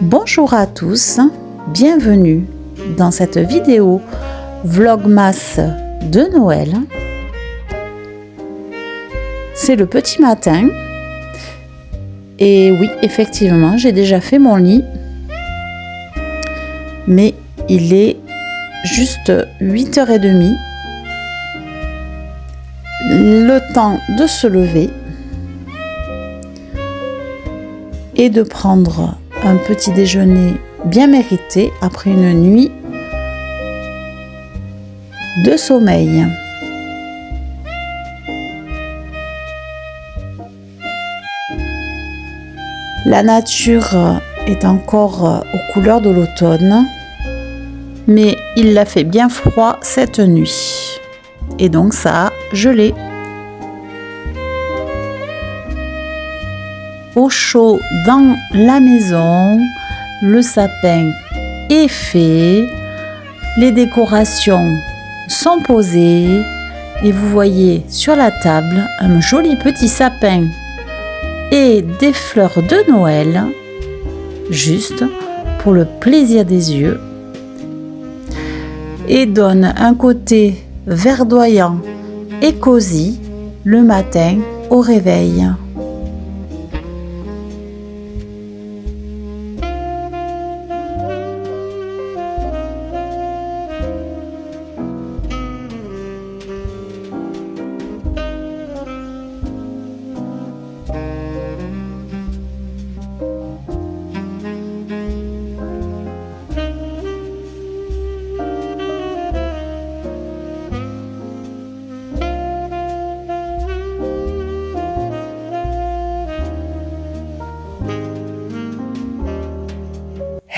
Bonjour à tous, bienvenue dans cette vidéo Vlogmas de Noël. C'est le petit matin et oui, effectivement, j'ai déjà fait mon lit, mais il est juste 8h30, le temps de se lever et de prendre un petit déjeuner bien mérité après une nuit de sommeil. La nature est encore aux couleurs de l'automne, mais il a fait bien froid cette nuit et donc ça a gelé. Au chaud dans la maison, le sapin est fait, les décorations sont posées et vous voyez sur la table un joli petit sapin et des fleurs de Noël, juste pour le plaisir des yeux, et donne un côté verdoyant et cosy le matin au réveil.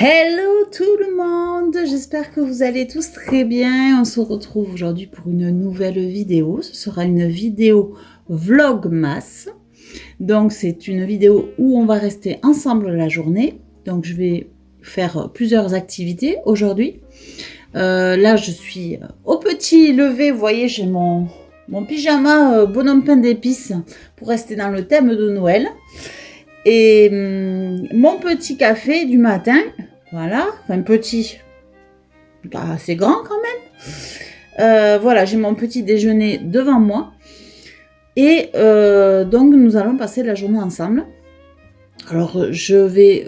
Hello tout le monde, j'espère que vous allez tous très bien. On se retrouve aujourd'hui pour une nouvelle vidéo. Ce sera une vidéo Vlogmas. Donc c'est une vidéo où on va rester ensemble la journée. Donc je vais faire plusieurs activités aujourd'hui. Là je suis au petit lever, vous voyez j'ai mon pyjama bonhomme pain d'épices pour rester dans le thème de Noël. Et mon petit café du matin, voilà, enfin petit, assez grand quand même. Voilà, j'ai mon petit déjeuner devant moi. Et donc nous allons passer la journée ensemble. Alors je vais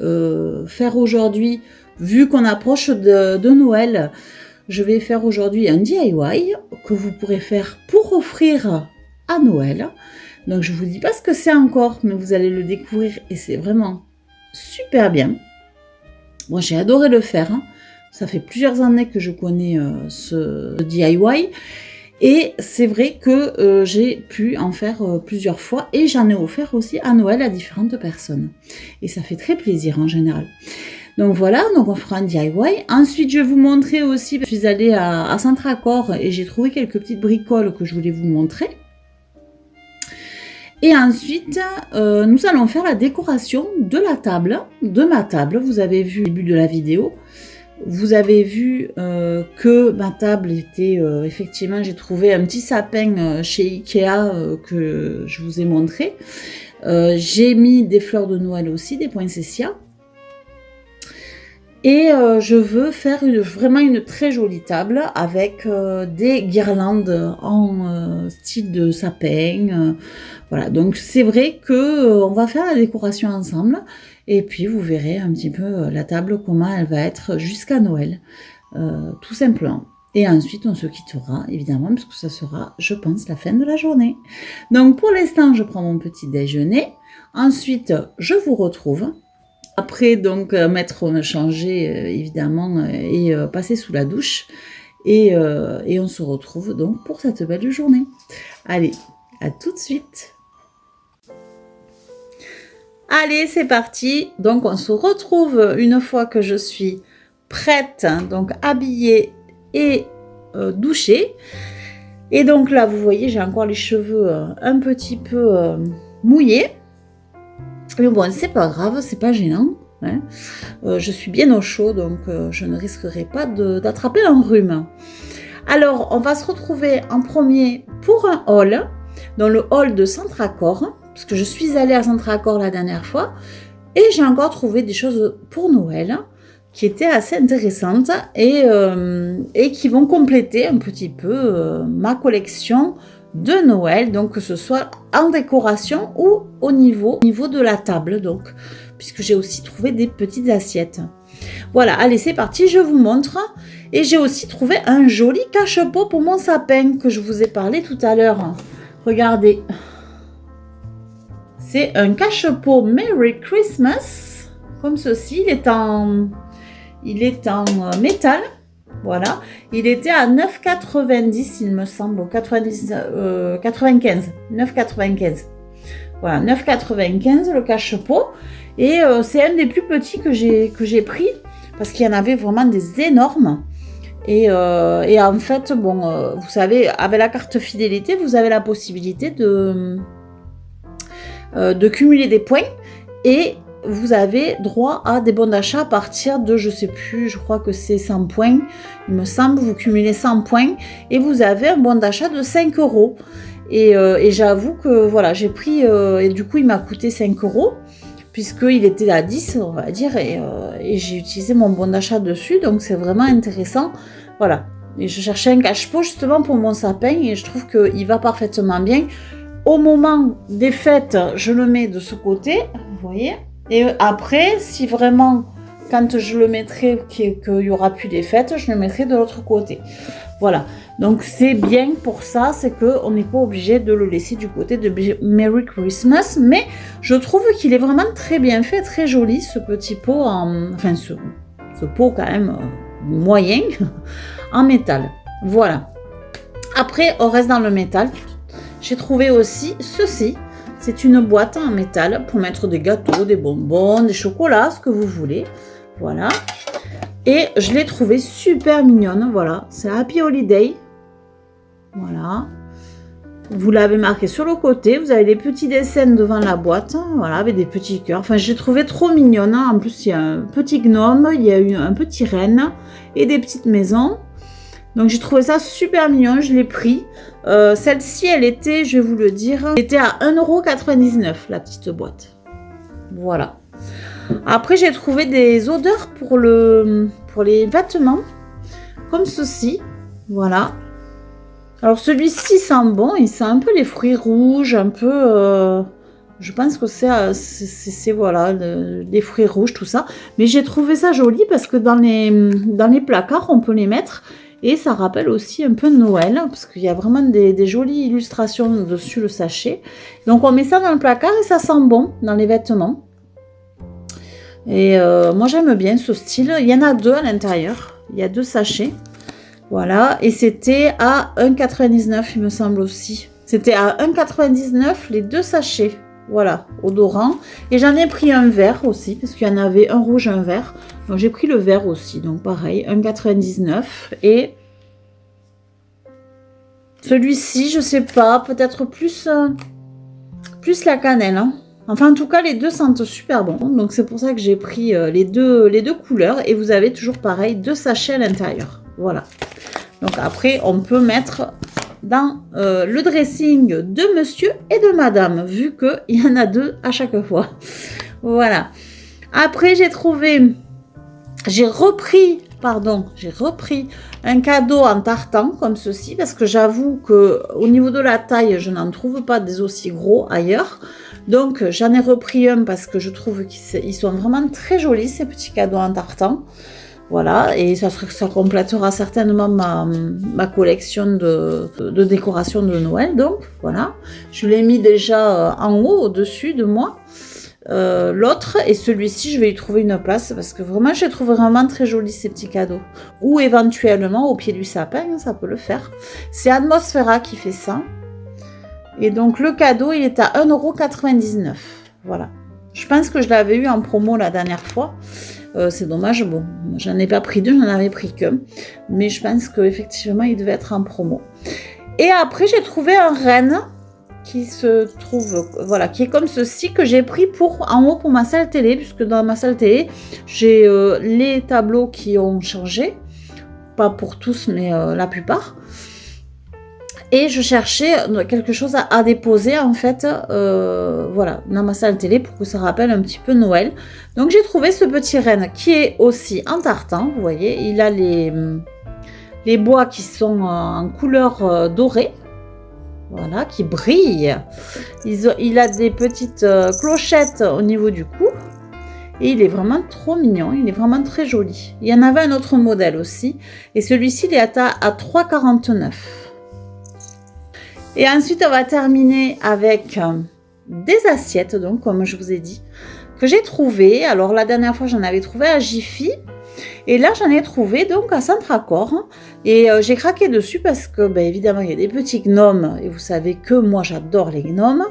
faire aujourd'hui, vu qu'on approche de Noël, je vais faire aujourd'hui un DIY que vous pourrez faire pour offrir à Noël. Donc je vous dis pas ce que c'est encore, mais vous allez le découvrir et c'est vraiment super bien. Moi j'ai adoré le faire, hein. Ça fait plusieurs années que je connais ce DIY et c'est vrai que j'ai pu en faire plusieurs fois et j'en ai offert aussi à Noël à différentes personnes. Et ça fait très plaisir en général. Donc voilà, donc on fera un DIY. Ensuite je vais vous montrer aussi, je suis allée à Centracor et j'ai trouvé quelques petites bricoles que je voulais vous montrer. Et ensuite, nous allons faire la décoration de la table, de ma table. Vous avez vu au début de la vidéo, vous avez vu que ma table était, effectivement, j'ai trouvé un petit sapin chez Ikea que je vous ai montré. J'ai mis des fleurs de Noël aussi, des poinsettias. Et je veux faire vraiment une très jolie table avec des guirlandes en style de sapin. Voilà, donc c'est vrai que on va faire la décoration ensemble. Et puis vous verrez un petit peu la table, comment elle va être jusqu'à Noël. Tout simplement. Et ensuite on se quittera, évidemment, parce que ça sera, je pense, la fin de la journée. Donc pour l'instant, je prends mon petit déjeuner. Ensuite, je vous retrouve. Après, donc, m'être changé, évidemment, et passer sous la douche. Et on se retrouve donc pour cette belle journée. Allez, à tout de suite. Allez, c'est parti. Donc, on se retrouve une fois que je suis prête, donc habillée et douchée. Et donc là, vous voyez, j'ai encore les cheveux un petit peu mouillés. Mais bon, c'est pas grave, c'est pas gênant. Hein. Je suis bien au chaud, donc je ne risquerai pas d'attraper un rhume. Alors, on va se retrouver en premier pour un haul, dans le haul de Centracor, parce que je suis allée à Centracor la dernière fois, et j'ai encore trouvé des choses pour Noël qui étaient assez intéressantes et qui vont compléter un petit peu ma collection de Noël, donc que ce soit en décoration ou au niveau de la table, donc, puisque j'ai aussi trouvé des petites assiettes. Voilà, allez, c'est parti, je vous montre. Et j'ai aussi trouvé un joli cache-pot pour mon sapin que je vous ai parlé tout à l'heure. Regardez. C'est un cache-pot Merry Christmas, comme ceci. Il est en métal. Voilà. Il était à 9,90 il me semble, 95. 9,95. Voilà, 9,95 le cache-pot. Et c'est un des plus petits que j'ai pris parce qu'il y en avait vraiment des énormes. Et en fait, bon, vous savez, avec la carte fidélité, vous avez la possibilité de cumuler des points et vous avez droit à des bons d'achat à partir de, je sais plus, je crois que c'est 100 points. Il me semble, vous cumulez 100 points et vous avez un bon d'achat de 5 €. Et j'avoue que voilà, j'ai pris, et du coup, il m'a coûté 5 € puisqu'il était à 10, on va dire, et j'ai utilisé mon bon d'achat dessus, donc c'est vraiment intéressant. Voilà. Et je cherchais un cache-pot justement pour mon sapin et je trouve qu'il va parfaitement bien. Au moment des fêtes, je le mets de ce côté, vous voyez. Et après, si vraiment, quand je le mettrai, qu'il n'y aura plus des fêtes, je le mettrai de l'autre côté. Voilà. Donc c'est bien pour ça, c'est qu'on n'est pas obligé de le laisser du côté de Merry Christmas. Mais je trouve qu'il est vraiment très bien fait, très joli, ce petit pot, enfin ce pot quand même moyen, en métal. Voilà. Après, on reste dans le métal. J'ai trouvé aussi ceci. C'est une boîte en métal pour mettre des gâteaux, des bonbons, des chocolats, ce que vous voulez. Voilà. Et je l'ai trouvé super mignonne. Voilà. C'est Happy Holiday. Voilà. Vous l'avez marqué sur le côté. Vous avez les petits dessins devant la boîte. Voilà, avec des petits cœurs. Enfin, j'ai trouvé trop mignonne. En plus, il y a un petit gnome. Il y a un petit renne et des petites maisons. Donc j'ai trouvé ça super mignon, je l'ai pris. Celle-ci, elle était, je vais vous le dire, elle était à 1,99 € la petite boîte. Voilà. Après, j'ai trouvé des odeurs pour les vêtements, comme ceci. Voilà. Alors celui-ci sent bon, il sent un peu les fruits rouges, un peu... je pense que c'est voilà, les fruits rouges, tout ça. Mais j'ai trouvé ça joli parce que dans les placards, on peut les mettre. Et ça rappelle aussi un peu Noël, parce qu'il y a vraiment des jolies illustrations dessus le sachet. Donc on met ça dans le placard et ça sent bon dans les vêtements. Et moi j'aime bien ce style. Il y en a deux à l'intérieur. Il y a 2 sachets. Voilà. Et c'était à 1,99 € il me semble aussi. C'était à 1,99 € les 2 sachets. Voilà, odorant. Et j'en ai pris un vert aussi, parce qu'il y en avait un rouge, un vert. Donc j'ai pris le vert aussi, donc pareil, 1,99 €. Et celui-ci, je sais pas, peut-être plus la cannelle. Hein. Enfin, en tout cas, les deux sentent super bon. Donc c'est pour ça que j'ai pris les deux couleurs. Et vous avez toujours pareil, 2 sachets à l'intérieur. Voilà. Donc après, on peut mettre dans le dressing de monsieur et de madame, vu qu'il y en a 2 à chaque fois. Voilà. Après, j'ai repris un cadeau en tartan comme ceci, parce que j'avoue qu'au niveau de la taille, je n'en trouve pas des aussi gros ailleurs. Donc, j'en ai repris un parce que je trouve qu'ils sont vraiment très jolis, ces petits cadeaux en tartan. Voilà, et ça complétera certainement ma collection de décoration de Noël. Donc, voilà, je l'ai mis déjà en haut, au-dessus de moi. L'autre, et celui-ci, je vais y trouver une place parce que vraiment, je les trouve vraiment très jolis, ces petits cadeaux. Ou éventuellement, au pied du sapin, ça peut le faire. C'est Atmosphera qui fait ça. Et donc, le cadeau, il est à 1,99 €. Voilà. Je pense que je l'avais eu en promo la dernière fois. C'est dommage, bon, j'en ai pas pris deux, j'en avais pris qu'un. Mais je pense qu'effectivement, il devait être en promo. Et après, j'ai trouvé un renne qui se trouve, voilà, qui est comme ceci, que j'ai pris en haut pour ma salle télé, puisque dans ma salle télé, j'ai les tableaux qui ont changé. Pas pour tous, mais la plupart. Et je cherchais quelque chose à déposer, en fait, voilà, dans ma salle télé pour que ça rappelle un petit peu Noël. Donc, j'ai trouvé ce petit renne qui est aussi en tartan, vous voyez. Il a les bois qui sont en couleur dorée, voilà, qui brillent. Il a des petites clochettes au niveau du cou. Et il est vraiment trop mignon, il est vraiment très joli. Il y en avait un autre modèle aussi. Et celui-ci, il est à 3,49 €. Et ensuite, on va terminer avec des assiettes, donc, comme je vous ai dit, que j'ai trouvé. Alors, la dernière fois, j'en avais trouvé à Jiffy. Et là, j'en ai trouvé donc à Centracor. Et j'ai craqué dessus parce que, ben, évidemment, il y a des petits gnomes. Et vous savez que moi, j'adore les gnomes.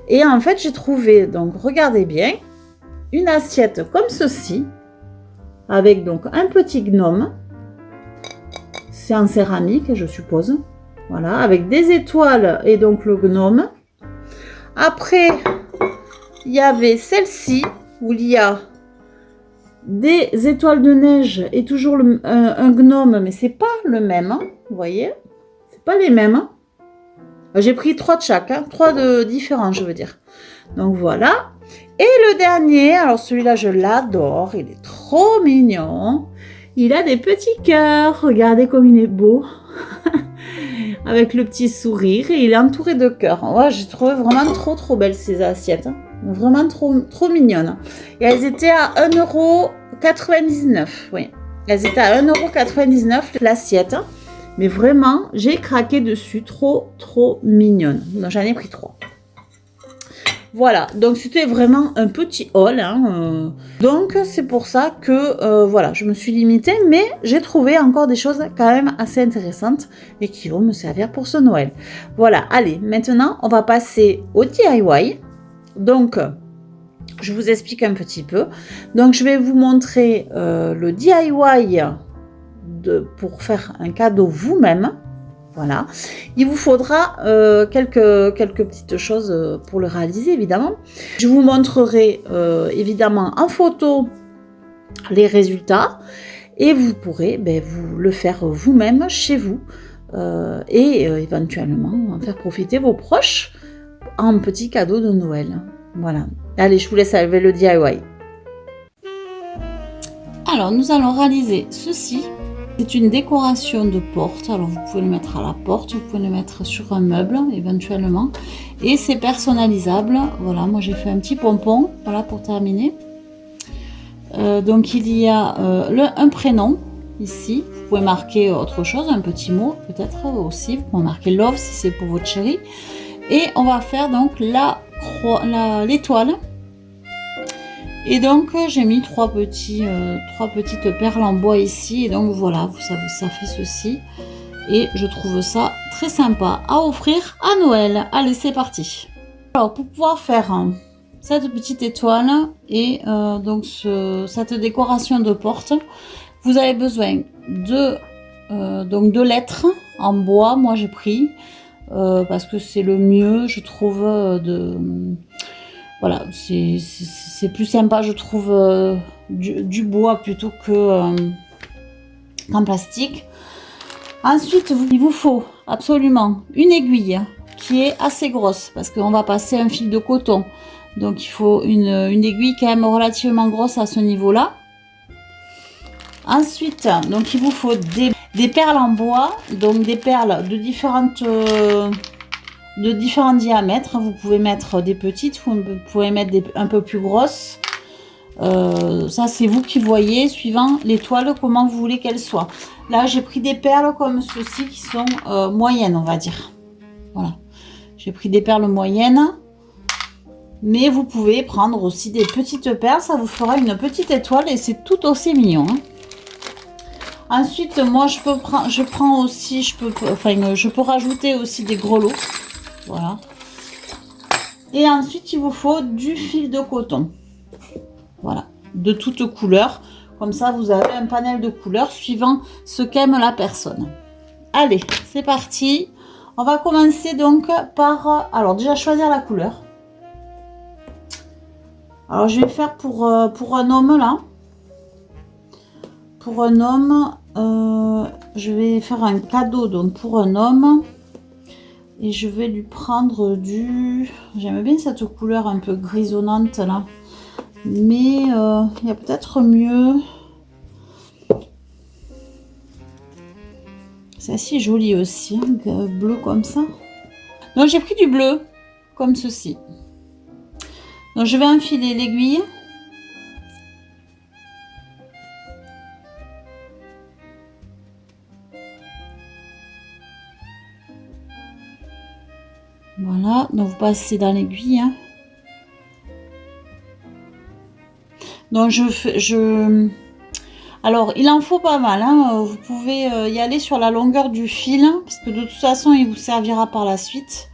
Et en fait, j'ai trouvé, donc, regardez bien, une assiette comme ceci. Avec donc un petit gnome. C'est en céramique, je suppose. Voilà, avec des étoiles et donc le gnome. Après, il y avait celle-ci où il y a des étoiles de neige et toujours un gnome, mais c'est pas le même, hein, vous voyez, c'est pas les mêmes. J'ai pris 3 de chaque, hein, 3 de différents, je veux dire. Donc voilà. Et le dernier, alors celui-là, je l'adore, il est trop mignon. Il a des petits cœurs, regardez comme il est beau. Avec le petit sourire et il est entouré de cœurs. Ouais, j'ai trouvé vraiment trop belles ces assiettes. Hein. Vraiment trop mignonnes. Et elles étaient à 1,99 €. Oui, elles étaient à 1,99 € l'assiette. Mais vraiment, j'ai craqué dessus. Trop mignonne. Donc j'en ai pris 3. Voilà, donc c'était vraiment un petit haul. Hein, donc c'est pour ça que voilà, je me suis limitée, mais j'ai trouvé encore des choses quand même assez intéressantes et qui vont me servir pour ce Noël. Voilà, allez, maintenant on va passer au DIY. Donc, je vous explique un petit peu. Donc je vais vous montrer le DIY pour faire un cadeau vous-même. Voilà, il vous faudra quelques petites choses pour le réaliser, évidemment. Je vous montrerai évidemment en photo les résultats et vous pourrez vous le faire vous-même chez vous et éventuellement en faire profiter vos proches en petit cadeau de Noël. Voilà, allez, je vous laisse avec le DIY. Alors, nous allons réaliser ceci. C'est une décoration de porte, alors vous pouvez le mettre à la porte, vous pouvez le mettre sur un meuble éventuellement, et c'est personnalisable. Voilà, moi j'ai fait un petit pompon, voilà, pour terminer. Donc il y a un prénom ici, vous pouvez marquer autre chose, un petit mot peut-être aussi, vous pouvez marquer love si c'est pour votre chérie, et on va faire donc l'étoile. Et donc j'ai mis trois petites perles en bois ici, et donc voilà, ça fait ceci, et je trouve ça très sympa à offrir à Noël. Allez, c'est parti. Alors pour pouvoir faire cette petite étoile et donc cette décoration de porte, vous avez besoin de lettres en bois. Moi j'ai pris parce que c'est le mieux, je trouve, voilà, c'est plus sympa, je trouve, du bois plutôt qu'en plastique. Ensuite, il vous faut absolument une aiguille qui est assez grosse parce qu'on va passer un fil de coton. Donc, il faut une aiguille quand même relativement grosse à ce niveau-là. Ensuite, donc, il vous faut des perles en bois, donc des perles de différents diamètres. Vous pouvez mettre des petites, vous pouvez mettre un peu plus grosses. Ça, c'est vous qui voyez, suivant l'étoile, comment vous voulez qu'elle soit. Là, j'ai pris des perles comme ceci qui sont moyennes, on va dire. Voilà. J'ai pris des perles moyennes. Mais vous pouvez prendre aussi des petites perles. Ça vous fera une petite étoile et c'est tout aussi mignon. Hein. Ensuite, moi, je peux rajouter aussi des grelots. Voilà. Et ensuite, il vous faut du fil de coton. Voilà. De toutes couleurs. Comme ça, vous avez un panel de couleurs suivant ce qu'aime la personne. Allez, c'est parti. On va commencer donc par... Alors, déjà, choisir la couleur. Alors, je vais faire pour un homme, là. Pour un homme, je vais faire un cadeau, donc, pour un homme. Et je vais lui prendre du... J'aime bien cette couleur un peu grisonnante, là. Mais il y a peut-être mieux. C'est assez joli aussi, hein, bleu comme ça. Donc j'ai pris du bleu, comme ceci. Donc je vais enfiler l'aiguille. Voilà, donc vous passez dans l'aiguille. Hein. Donc alors il en faut pas mal, hein. Vous pouvez y aller sur la longueur du fil, parce que de toute façon il vous servira par la suite.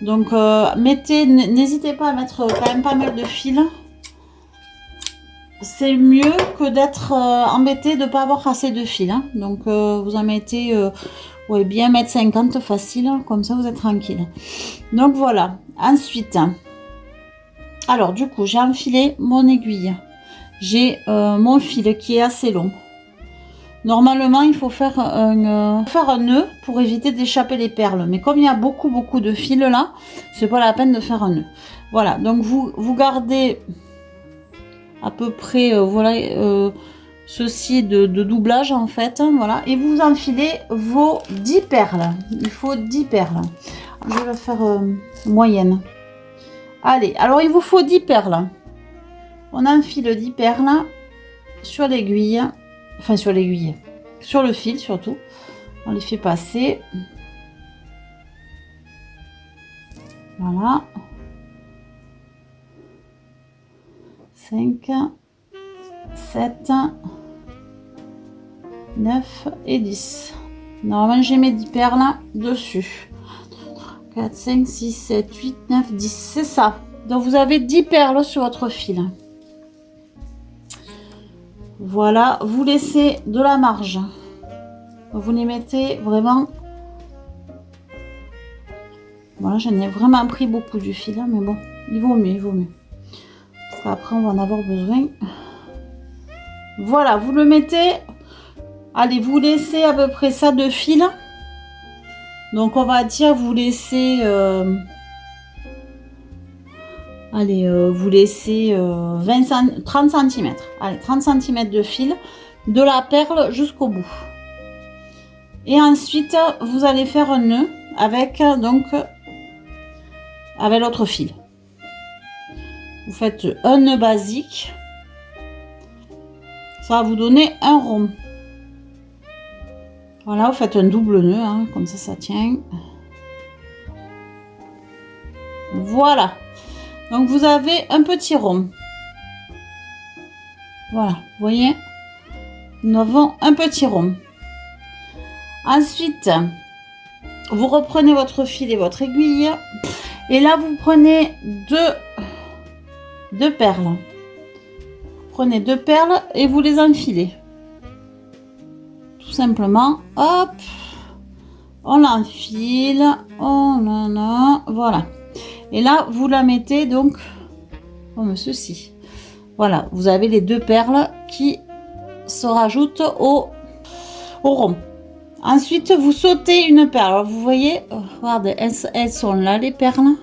Donc n'hésitez pas à mettre quand même pas mal de fil. C'est mieux que d'être embêté de ne pas avoir assez de fil. Hein. Donc vous en mettez ouais, bien 1,50 m facile, comme ça vous êtes tranquille. Donc voilà, ensuite, alors du coup j'ai enfilé mon aiguille. J'ai mon fil qui est assez long. Normalement, il faut faire un nœud pour éviter d'échapper les perles. Mais comme il y a beaucoup de fils là, c'est pas la peine de faire un nœud. Voilà, donc vous gardez à peu près voilà ceci de doublage en fait. Voilà, et vous enfilez vos 10 perles. Il faut 10 perles. Je vais faire moyenne. Allez, alors il vous faut 10 perles. On enfile 10 perles sur l'aiguille, enfin sur l'aiguille, sur le fil surtout. On les fait passer. Voilà. 5, 7, 9 et 10. Normalement, j'ai mes 10 perles dessus. 4, 5, 6, 7, 8, 9, 10. C'est ça. Donc, vous avez 10 perles sur votre fil. Voilà, vous laissez de la marge. Vous les mettez vraiment. Voilà, j'en ai vraiment pris beaucoup du fil, mais bon, il vaut mieux, Parce qu'après, on va en avoir besoin. Voilà, vous le mettez. Allez, vous laissez à peu près ça de fil. Donc, on va dire, vous laissez. Allez, vous laissez 30 cm. Allez, 30 cm de fil, de la perle jusqu'au bout. Et ensuite, vous allez faire un nœud avec avec l'autre fil. Vous faites un nœud basique. Ça va vous donner un rond. Voilà, vous faites un double nœud, hein, comme ça tient. Voilà. Donc, vous avez un petit rond. Voilà, vous voyez, nous avons un petit rond. Ensuite, vous reprenez votre fil et votre aiguille. Et là, vous prenez deux perles. Vous prenez 2 perles et vous les enfilez. Tout simplement, hop, on l'enfile, voilà. Et là, vous la mettez donc comme ceci. Voilà, vous avez les 2 perles qui se rajoutent au rond. Ensuite, vous sautez une perle. Alors, vous voyez, regardez, elles sont là, les perles.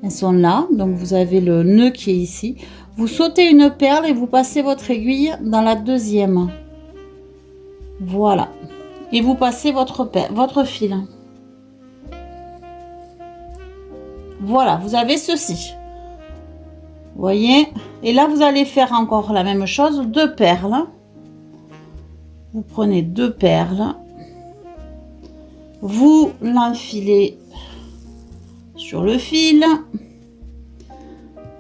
Elles sont là. Donc, vous avez le nœud qui est ici. Vous sautez une perle et vous passez votre aiguille dans la deuxième. Voilà. Et vous passez votre fil. Voilà, vous avez ceci. Vous voyez? Et là, vous allez faire encore la même chose. 2 perles. Vous prenez 2 perles. Vous l'enfilez sur le fil.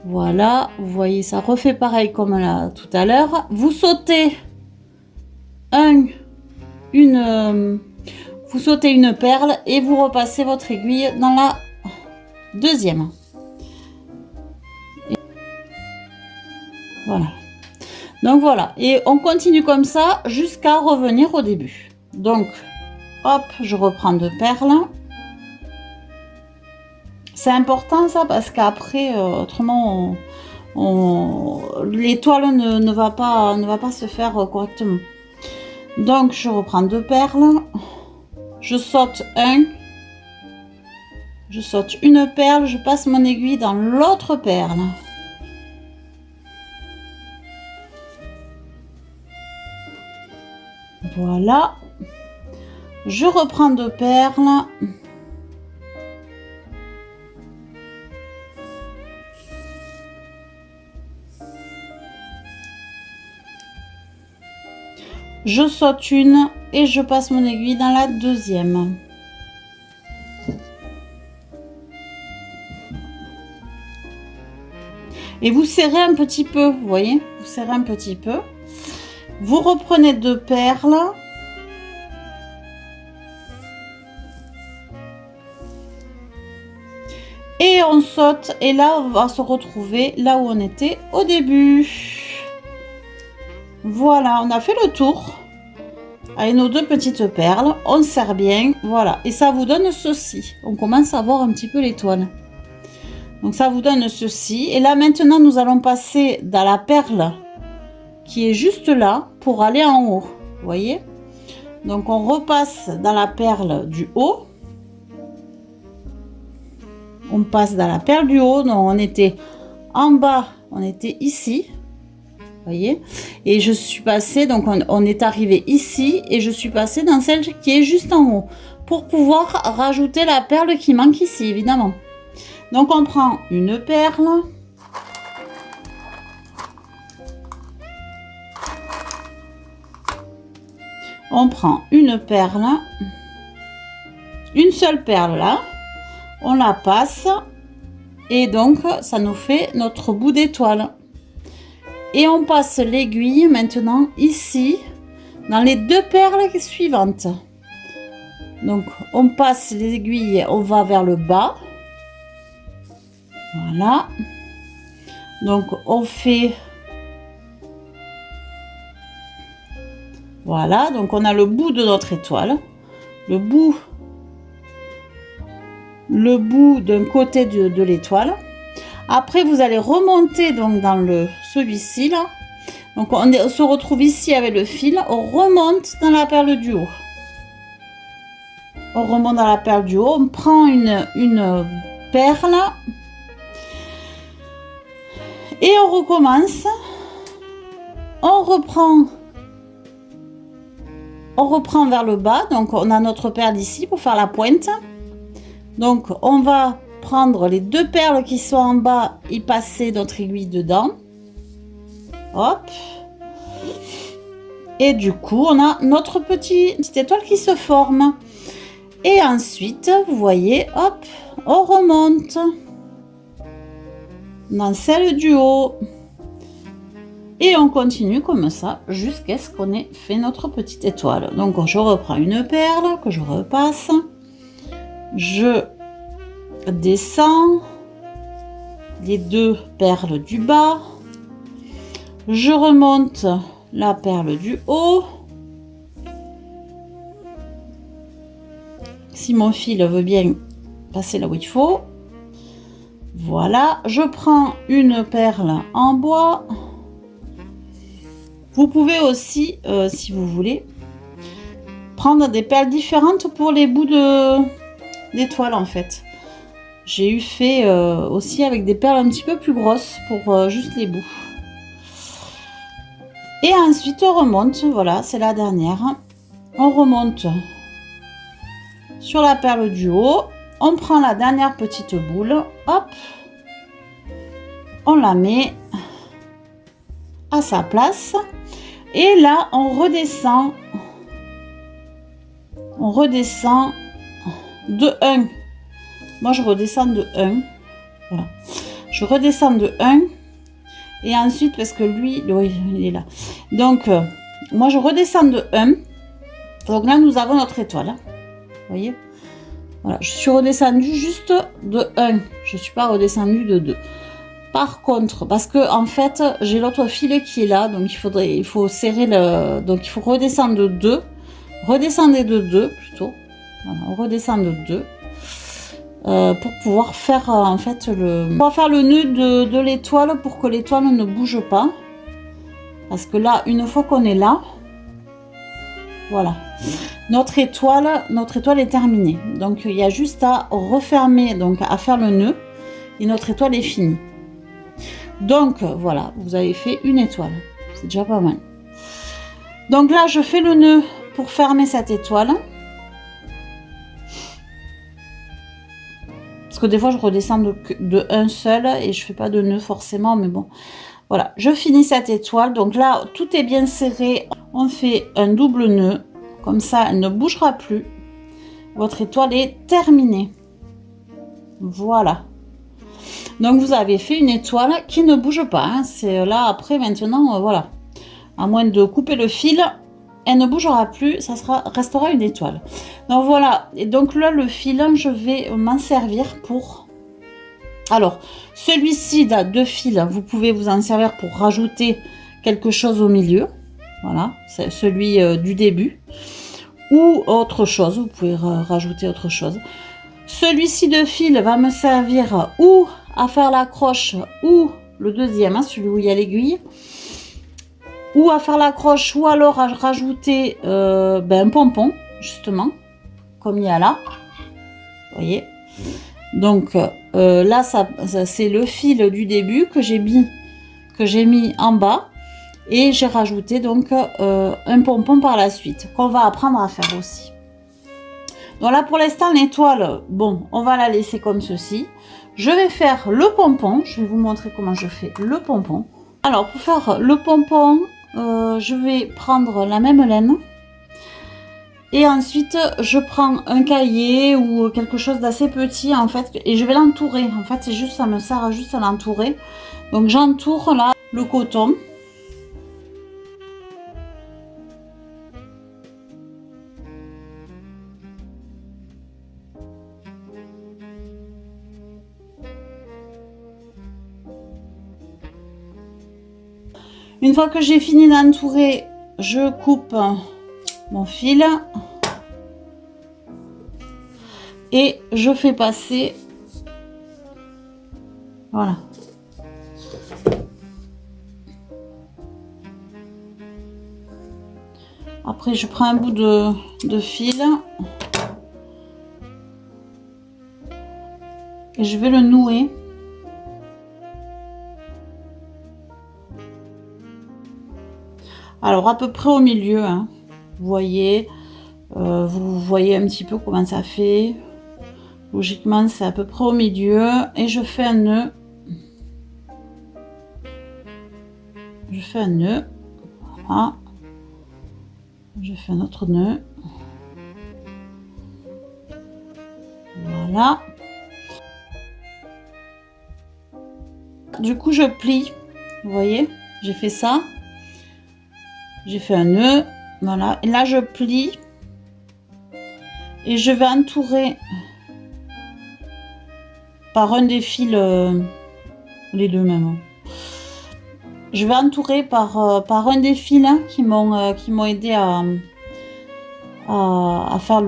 Voilà, vous voyez, ça refait pareil comme là tout à l'heure. Vous sautez vous sautez une perle et vous repassez votre aiguille dans la deuxième. Et voilà. Donc voilà, et on continue comme ça jusqu'à revenir au début. Donc, hop, je reprends 2 perles. C'est important ça parce qu'après, autrement, l'étoile ne va pas se faire correctement. Donc, je reprends 2 perles. Je saute je saute une perle, je passe mon aiguille dans l'autre perle. Voilà. Je reprends 2 perles. Je saute une et je passe mon aiguille dans la deuxième. Et vous serrez un petit peu, vous voyez, vous serrez un petit peu. Vous reprenez 2 perles. Et on saute, et là on va se retrouver là où on était au début. Voilà, on a fait le tour avec nos 2 petites perles. On serre bien, voilà. Et ça vous donne ceci. On commence à voir un petit peu l'étoile. Donc ça vous donne ceci. Et là maintenant nous allons passer dans la perle qui est juste là pour aller en haut. Vous voyez? Donc on repasse dans la perle du haut. On passe dans la perle du haut. Donc on était en bas, on était ici. Vous voyez? Et je suis passée, donc on est arrivé ici et je suis passée dans celle qui est juste en haut pour pouvoir rajouter la perle qui manque ici, évidemment. Donc on prend une perle. On prend une perle. Une seule perle là. On la passe. Et donc ça nous fait notre bout d'étoile. Et on passe l'aiguille maintenant ici dans les 2 perles suivantes. Donc on passe les aiguilles, on va vers le bas. Voilà. Donc on fait, voilà, donc on a le bout de notre étoile, le bout d'un côté de l'étoile. Après vous allez remonter donc dans celui-ci là. Donc on se retrouve ici avec le fil, on remonte dans la perle du haut. On remonte dans la perle du haut, on prend une perle et on recommence. On reprend vers le bas, donc on a notre perle ici pour faire la pointe. Donc on va prendre les 2 perles qui sont en bas et passer notre aiguille dedans. Hop. Et du coup, on a notre petite étoile qui se forme. Et ensuite, vous voyez, hop, on remonte dans celle du haut. Et on continue comme ça jusqu'à ce qu'on ait fait notre petite étoile. Donc je reprends une perle que je repasse. Je descends les 2 perles du bas. Je remonte la perle du haut. Si mon fil veut bien passer là où il faut. Voilà, je prends une perle en bois. Vous pouvez aussi, si vous voulez, prendre des perles différentes pour les bouts d'étoiles en fait. J'ai eu fait aussi avec des perles un petit peu plus grosses pour juste les bouts. Et ensuite on remonte, voilà, c'est la dernière. On remonte sur la perle du haut. On prend la dernière petite boule, hop, on la met à sa place. Et là, on redescend de 1. Moi, je redescends de 1. Voilà. Je redescends de 1. Et ensuite, parce que lui, oui, il est là. Donc, moi, je redescends de 1. Donc là, nous avons notre étoile. Vous voyez? Voilà, je suis redescendue juste de 1. Je ne suis pas redescendue de 2. Par contre, parce que en fait, j'ai l'autre fil qui est là, donc il faut serrer le, donc il faut redescendre de 2, redescendez de 2 plutôt, voilà, on redescend de 2 pour pouvoir faire en fait pouvoir faire le nœud de l'étoile pour que l'étoile ne bouge pas, parce que là, une fois qu'on est là, voilà, notre étoile est terminée. Donc il y a juste à refermer, donc à faire le nœud, et notre étoile est finie. Donc voilà, vous avez fait une étoile, c'est déjà pas mal. Donc là, je fais le nœud pour fermer cette étoile. Parce que des fois, je redescends de un seul et je fais pas de nœud forcément, mais bon. Voilà, je finis cette étoile. Donc là, tout est bien serré. On fait un double nœud. Comme ça, elle ne bougera plus. Votre étoile est terminée. Voilà. Donc, vous avez fait une étoile qui ne bouge pas. Hein. C'est là, après, maintenant, voilà. À moins de couper le fil, elle ne bougera plus. Ça restera une étoile. Donc, voilà. Et donc, là, le fil, je vais m'en servir pour... Alors, celui-ci, de fil, vous pouvez vous en servir pour rajouter quelque chose au milieu. Voilà, c'est celui du début. Ou autre chose, vous pouvez rajouter autre chose. Celui-ci de fil va me servir ou à faire l'accroche, ou le deuxième, hein, celui où il y a l'aiguille, ou à faire l'accroche, ou alors à rajouter un pompon, justement, comme il y a là. Vous voyez. Donc là, ça c'est le fil du début que j'ai mis en bas. Et j'ai rajouté donc un pompon par la suite, qu'on va apprendre à faire aussi. Donc là, pour l'instant, l'étoile, bon, on va la laisser comme ceci. Je vais faire le pompon. Je vais vous montrer comment je fais le pompon. Alors, pour faire le pompon, je vais prendre la même laine. Et ensuite, je prends un cahier ou quelque chose d'assez petit, en fait, et je vais l'entourer. En fait, c'est juste, ça me sert juste à l'entourer. Donc, j'entoure là le coton. Une fois que j'ai fini d'entourer, je coupe mon fil et je fais passer, voilà. Après, je prends un bout de fil et je vais le nouer. Alors à peu près au milieu, hein. Vous voyez un petit peu comment ça fait. Logiquement, c'est à peu près au milieu. Et je fais un nœud. Je fais un nœud. Voilà. Je fais un autre nœud. Voilà. Du coup, je plie. Vous voyez, j'ai fait ça. J'ai fait un nœud, voilà, et là je plie et je vais entourer par un des fils, les deux même. Je vais entourer par un des fils hein, qui m'ont aidé à faire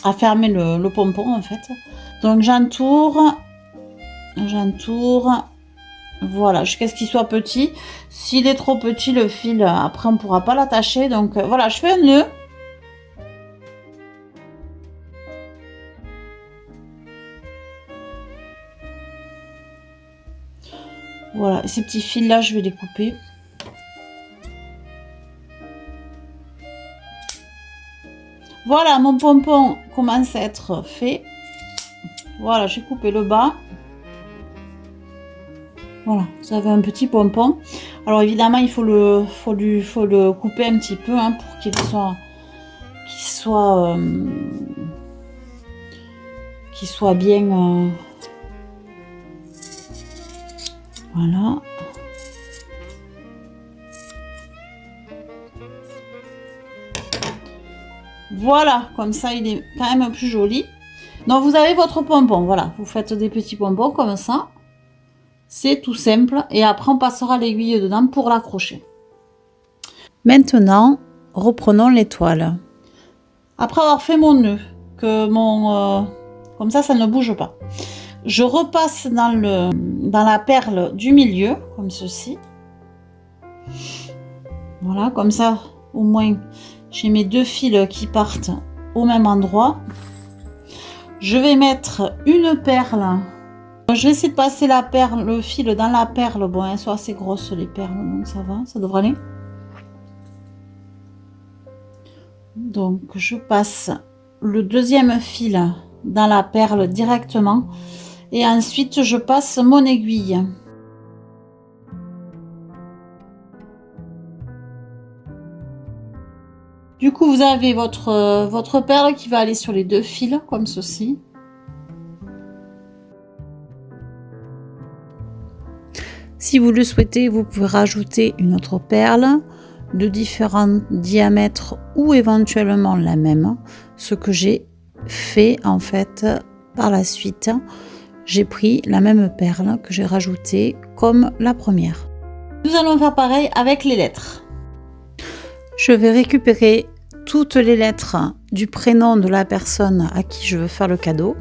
à fermer le pompon en fait. Donc j'entoure. Voilà, jusqu'à ce qu'il soit petit. S'il est trop petit, le fil, après, on ne pourra pas l'attacher. Donc, voilà, je fais un nœud. Voilà, et ces petits fils-là, je vais les couper. Voilà, mon pompon commence à être fait. Voilà, j'ai coupé le bas. Voilà, vous avez un petit pompon. Alors évidemment, il faut le couper un petit peu hein, pour qu'il soit bien. Voilà. Voilà, comme ça, il est quand même plus joli. Donc vous avez votre pompon, voilà, vous faites des petits pompons comme ça. C'est tout simple et après on passera l'aiguille dedans pour l'accrocher. Maintenant, reprenons l'étoile. Après avoir fait mon nœud, comme ça ne bouge pas. Je repasse dans la perle du milieu, comme ceci. Voilà, comme ça, au moins, j'ai mes 2 fils qui partent au même endroit. Je vais mettre une perle. Je vais essayer de passer le fil dans la perle. Bon, elles sont assez grosses les perles, donc ça va, ça devrait aller. Donc, je passe le deuxième fil dans la perle directement. Et ensuite, je passe mon aiguille. Du coup, vous avez votre perle qui va aller sur les 2 fils, comme ceci. Si vous le souhaitez, vous pouvez rajouter une autre perle de différents diamètres ou éventuellement la même. Ce que j'ai fait en fait par la suite, j'ai pris la même perle que j'ai rajoutée comme la première. Nous allons faire pareil avec les lettres. Je vais récupérer toutes les lettres du prénom de la personne à qui je veux faire le cadeau.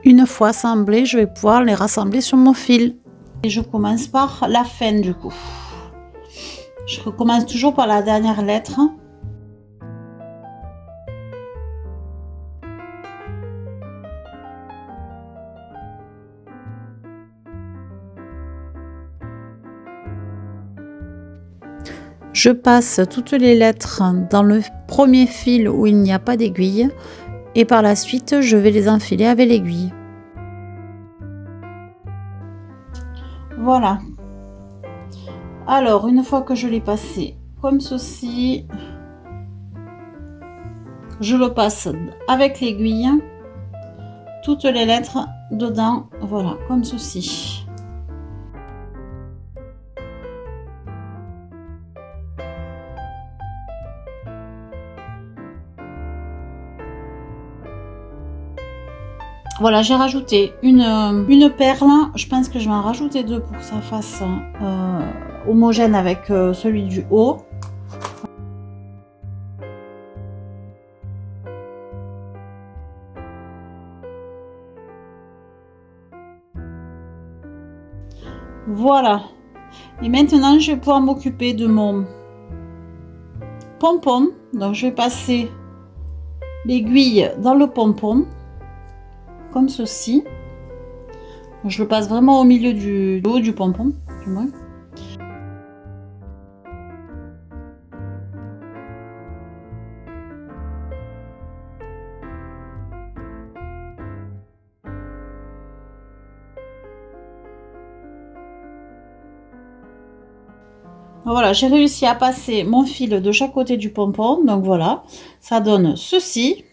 Une fois assemblées, je vais pouvoir les rassembler sur mon fil. Et je commence par la fin du coup. Je recommence toujours par la dernière lettre. Je passe toutes les lettres dans le premier fil où il n'y a pas d'aiguille et par la suite je vais les enfiler avec l'aiguille. Voilà. Alors une fois que je l'ai passé comme ceci, je le passe avec l'aiguille, toutes les lettres dedans, voilà, comme ceci. Voilà, j'ai rajouté une perle. Je pense que je vais en rajouter 2 pour que ça fasse homogène avec celui du haut. Voilà. Et maintenant, je vais pouvoir m'occuper de mon pompon. Donc, je vais passer l'aiguille dans le pompon. Comme ceci. Je le passe vraiment au milieu du haut du pompon, du moins. Voilà, j'ai réussi à passer mon fil de chaque côté du pompon. Donc voilà, ça donne ceci.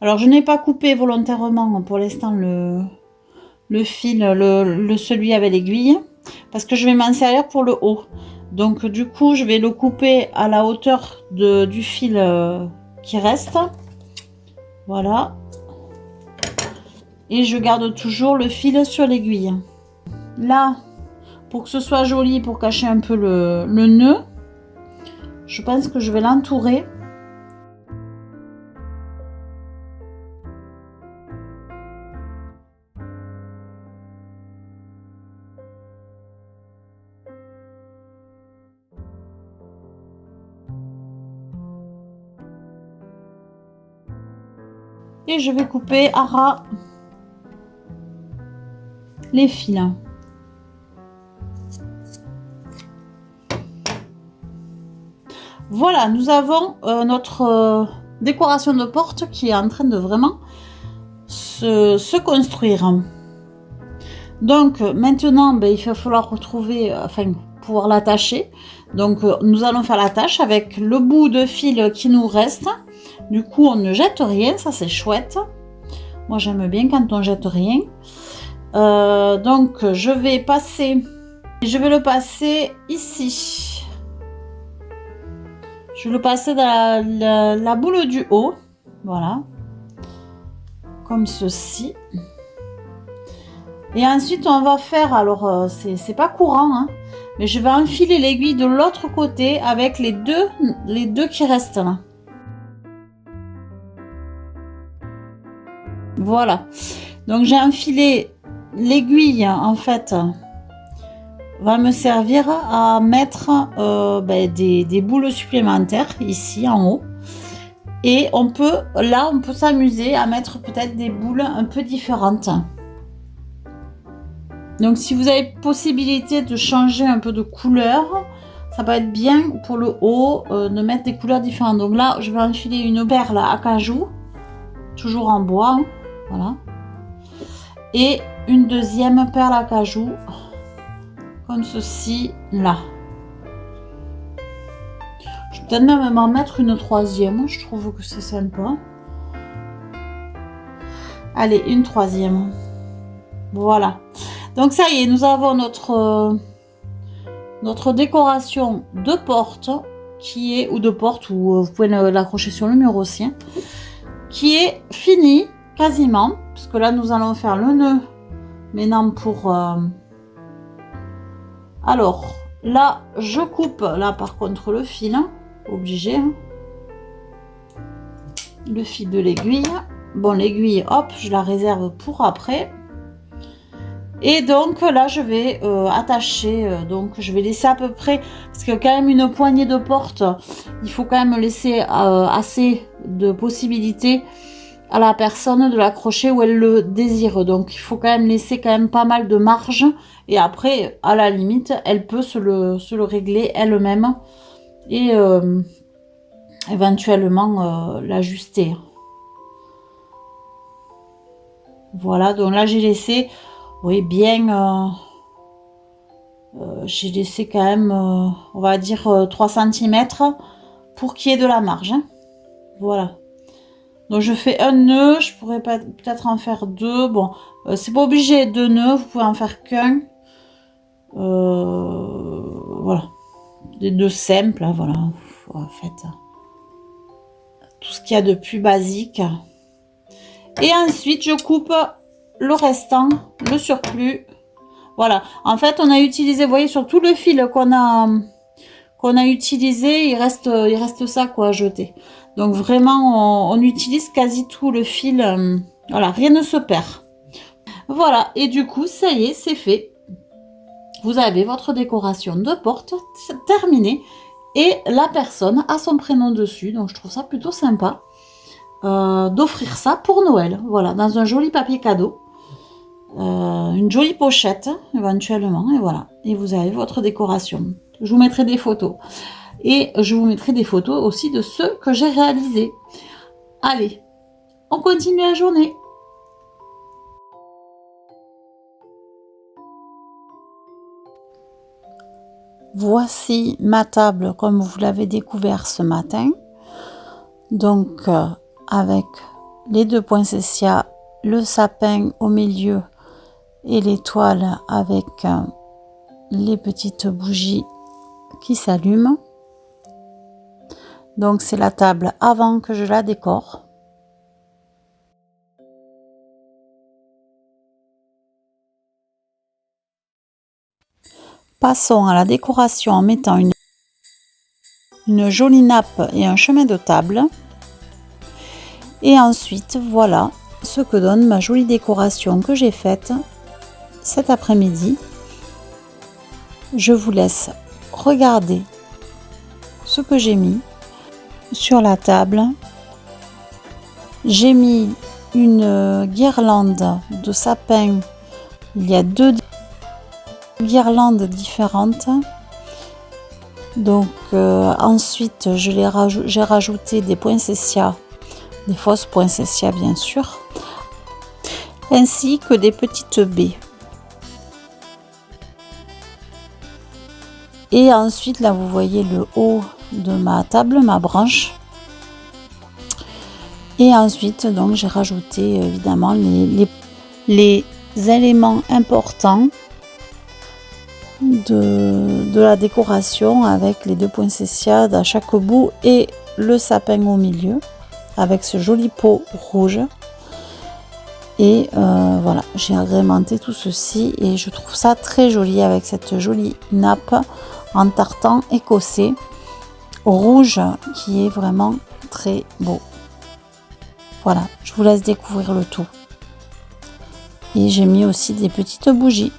Alors, je n'ai pas coupé volontairement pour l'instant le fil, celui avec l'aiguille, parce que je vais m'en servir pour le haut. Donc, du coup, je vais le couper à la hauteur du fil qui reste. Voilà. Et je garde toujours le fil sur l'aiguille. Là, pour que ce soit joli, pour cacher un peu le nœud, je pense que je vais l'entourer. Et je vais couper à ras les fils. Voilà, nous avons notre décoration de porte qui est en train de vraiment se construire. Donc maintenant, il va falloir retrouver, pouvoir l'attacher. Donc nous allons faire l'attache avec le bout de fil qui nous reste. Du coup, on ne jette rien, ça c'est chouette. Moi, j'aime bien quand on jette rien. Donc, je vais le passer ici. Je vais le passer dans la boule du haut. Voilà. comme ceci. Et ensuite on va faire, alors c'est pas courant, hein, mais je vais enfiler l'aiguille de l'autre côté avec les deux qui restent là. Voilà, donc j'ai enfilé l'aiguille, en fait va me servir à mettre des boules supplémentaires ici en haut. Et on peut s'amuser à mettre peut-être des boules un peu différentes. Donc si vous avez possibilité de changer un peu de couleur, ça peut être bien pour le haut de mettre des couleurs différentes. Donc là, je vais enfiler une perle à cajou, toujours en bois, hein, voilà. Et une deuxième perle à cajou, comme ceci, là. Je vais peut-être même en mettre une troisième, je trouve que c'est sympa. Allez, une troisième. Voilà. Donc ça y est, nous avons notre décoration de porte, qui est, ou de porte, ou vous pouvez l'accrocher sur le mur aussi, hein, qui est finie quasiment, parce que là nous allons faire le nœud maintenant pour... Alors, là, je coupe, là par contre, le fil, hein, obligé, hein, le fil de l'aiguille. Bon, l'aiguille, hop, je la réserve pour après. Et donc là, je vais attacher, donc je vais laisser à peu près, parce qu'il y a quand même une poignée de porte, il faut quand même laisser assez de possibilités à la personne de l'accrocher où elle le désire. Donc il faut quand même laisser quand même pas mal de marge. Et après, à la limite, elle peut se le régler elle-même et éventuellement l'ajuster. Voilà, donc là j'ai laissé, oui, bien, j'ai laissé quand même, on va dire 3 cm pour qu'il y ait de la marge. Hein. Voilà. Donc je fais un nœud, je pourrais peut-être en faire deux. Bon, c'est pas obligé 2 nœuds, vous pouvez en faire qu'un. Voilà, des 2 simples, hein, voilà. En fait, tout ce qu'il y a de plus basique. Et ensuite, je coupe le restant, le surplus. Voilà. En fait, on a utilisé, vous voyez, sur tout le fil qu'on a utilisé, il reste ça quoi à jeter. Donc vraiment, on utilise quasi tout le fil. Voilà, rien ne se perd. Voilà, et du coup, ça y est, c'est fait. Vous avez votre décoration de porte terminée. Et la personne a son prénom dessus. Donc, je trouve ça plutôt sympa d'offrir ça pour Noël. Voilà, dans un joli papier cadeau. Une jolie pochette, éventuellement. Et voilà, et vous avez votre décoration. Je vous mettrai des photos. Et je vous mettrai des photos aussi de ceux que j'ai réalisés. Allez, on continue la journée. Voici ma table comme vous l'avez découvert ce matin. Donc, avec les 2 poinsettias, le sapin au milieu et l'étoile avec les petites bougies qui s'allument. Donc c'est la table avant que je la décore. Passons à la décoration en mettant une jolie nappe et un chemin de table. Et ensuite, voilà ce que donne ma jolie décoration que j'ai faite cet après-midi. Je vous laisse regarder ce que j'ai mis sur la table. J'ai mis une guirlande de sapin. Il y a 2 guirlandes différentes. Donc ensuite j'ai rajouté des poinsettias, des fausses poinsettias bien sûr, ainsi que des petites baies. Et ensuite là vous voyez le haut de ma table, ma branche. Et ensuite donc j'ai rajouté évidemment les éléments importants de la décoration avec les 2 poinsettias à chaque bout et le sapin au milieu avec ce joli pot rouge. Et voilà, j'ai agrémenté tout ceci et je trouve ça très joli avec cette jolie nappe en tartan écossais rouge qui est vraiment très beau. Voilà, je vous laisse découvrir le tout. Et j'ai mis aussi des petites bougies.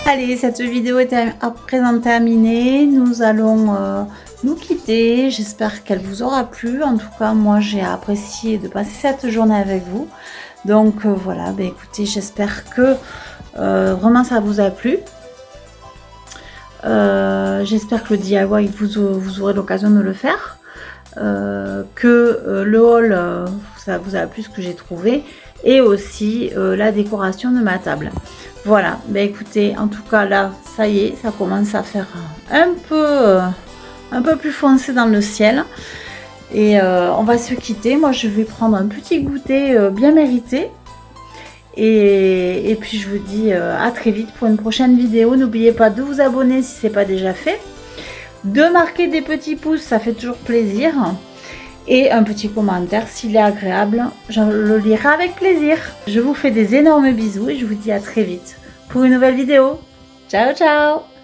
Allez, cette vidéo est à présent terminée. Nous allons nous quitter. J'espère qu'elle vous aura plu. En tout cas, moi, j'ai apprécié de passer cette journée avec vous. Donc voilà, ben, écoutez, j'espère que vraiment ça vous a plu. J'espère que le DIY, vous aurez l'occasion de le faire. Que le haul, ça vous a plu ce que j'ai trouvé. Et aussi la décoration de ma table. Voilà, ben écoutez, en tout cas là, ça y est, ça commence à faire un peu plus foncé dans le ciel. Et on va se quitter. Moi, je vais prendre un petit goûter bien mérité. Et puis, je vous dis à très vite pour une prochaine vidéo. N'oubliez pas de vous abonner si ce n'est pas déjà fait. De marquer des petits pouces, ça fait toujours plaisir. Et un petit commentaire s'il est agréable, je le lirai avec plaisir. Je vous fais des énormes bisous et je vous dis à très vite pour une nouvelle vidéo. Ciao, ciao!